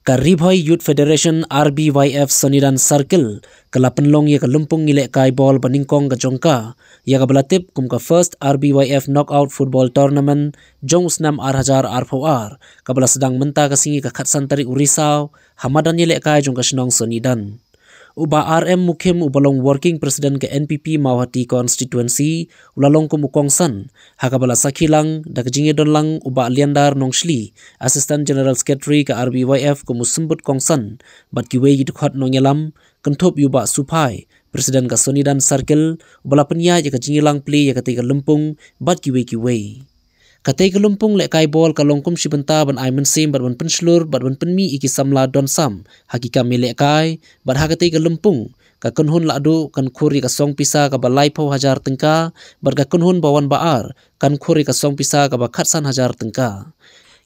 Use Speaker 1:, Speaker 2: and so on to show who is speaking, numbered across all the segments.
Speaker 1: Ka Ribhoi Youth Federation RBYF Sonidan Circle kala penlong ya ka lumpung ngilek kai ball baningkong ka jongka ya ka belatip kum ka first RBYF knockout football tournament jong snam R1000 R4R ka bala sedang menta ka singi ka khatsan tarik Urisau hamadan ngilek kai jong ka Shnong Sonidan. Uba RM Mukim ubalong working president ke NPP Mawati constituency ulalong ko mukongsan hakabala sakilang dakjinge donlang uba liandar nongshli assistant general secretary ke RBYF ko musumbut kongsan bat kiwe yidukhat nongelam kentop yuba supai president ke Sonidan Circle ubala penya ya kajingilang play ya ketika lempung bat kiwe Katai kelumpung lek kai bol kalongkum sibenta ban aimen sim bat ban penslur bat ban penmi iki samla don sam hakika milek kai bat hakatai kelumpung ka kunhun ladu kan khuri ka song pisa ka balai pau hajar tengka bat ka kunhun bawan baar kan khuri ka song pisa ka bakhatsan hajar tengka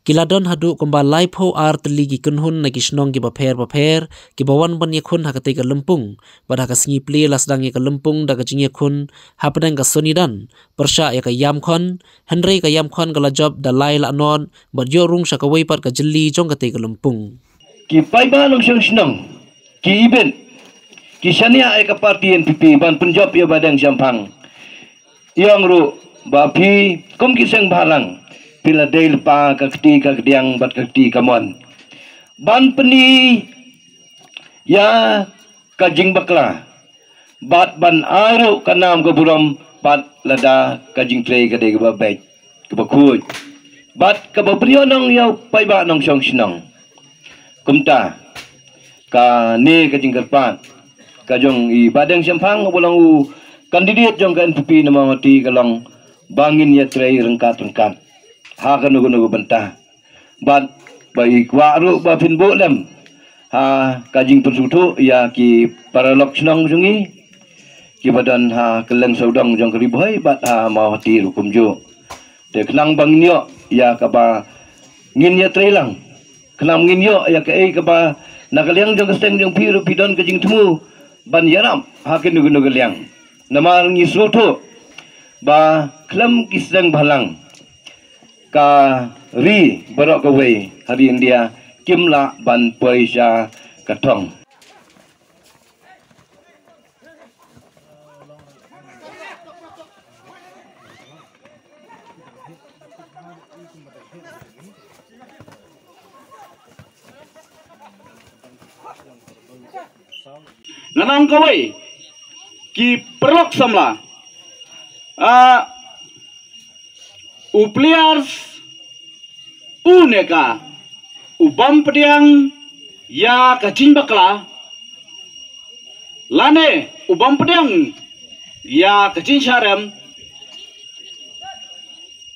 Speaker 1: Kiladon hadu kumba lai pau ar teligi kunhun na kisnong ki baper ki bawan ban yakun hakatai ka lempung bat haka singi pli lasdang ya ka lempung da ka jingi kun hapadang ka Sonidan persya ya ka yam khon Henry ka yam khon kala job da lai la non bat yo rung sya ka waipat ka jeli jong ka ka lempung
Speaker 2: ki pai ba long syang snong ki event ki shania ai ka parti NPP ban punjab ya badang jampang yang ru ba phi kum ki sang bhalang pila del pa kakti kakdiang bat kakti kamon ban peni ya kajing bakla bat ban aru kanam keburam bat lada kajing trei kade ke babek ke bakut bat ke baprionong yau pai ba nong syong sinong kumta ka ne kajing kerpat kajong i badang sampang bolang u kandidat jong kan NPP nama mati kalong bangin ya trei rengkat ha nugu bentah bat baik waru ba pin bolem ha kajing pensutu ya ki paralok senang sungi ki badan ha keleng saudang jong keriboi bat ha mau hati rukum jo de kenang bangin yo ya ka ba ngin ya trelang kenang ngin yo ya ka ei ka ba nakaliang jong kesteng jong piru pidon kajing temu ban yaram ha ke nugu liang nama ngi sutu ba klam kisang balang ka ri barok kawe hari India kimla ban poisha katong nganang kawe ki perlok samla players uneka ubam pediang ya kacing bakla lane ubam pediang ya kacing syarem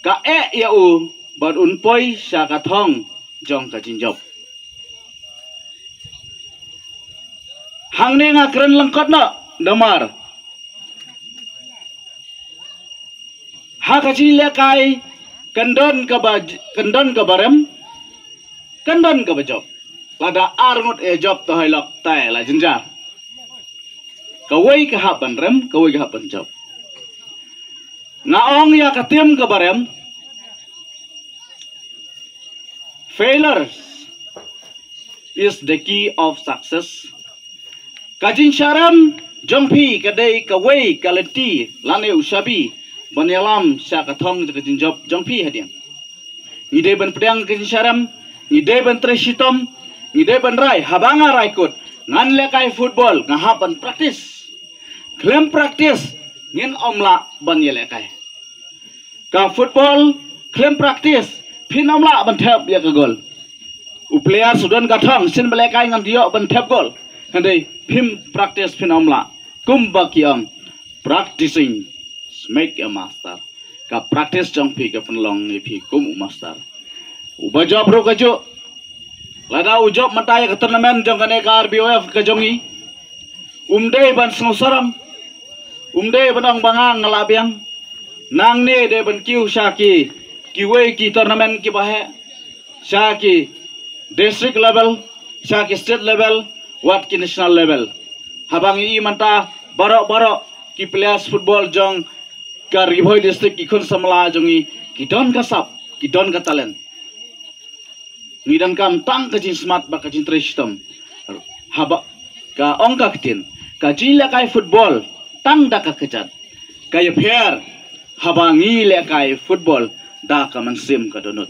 Speaker 2: ka ya u bad unpoi syakathong jong kacing job hang ne nga keren lengkot na damar ha kacing lekai kendon ka barem kendon ka bajob lada arngot e job to hailok tai la jinjar kawai ka haban rem kawai ka haban job naong ya katim ka barem failure is the key of success kajin sharam jongpi kadai kawai kalenti lane usabi banyalam syakathong kajin job jongpi hadiang ide ban pedang kajin sharam ide ban tresitom ide ban rai habanga raikut ngan lekai football ngahapan praktis klem praktis ngin omla ban yelekai ka football klem praktis pin omla ban thep ya ka gol u player sudan kathong sin balekai ngan dio ban thep gol handai pim praktis pin omla kumba kiam practicing make a master ka practice jong pi ka penlong ni pi kum master uba job ro ka jo lada u job matai ka tournament jong kane ka RBYF ka jongi umde ban snosaram umde banang bangang ngalabiang nang ne de ban kiu shaki kiwe ki tournament ki bahe shaki district level shaki state level wat ki national level habang i manta barok ki players football jong ka Ribhoi district ikon samla jongi ki don ka sap ki don ka talent
Speaker 3: ngidan kam tang kajin smart ba kajin tristom haba ka ongka kitin ka jila kai football tang da ka kejat kaya fair haba ngi le kai football da ka man sim ka donut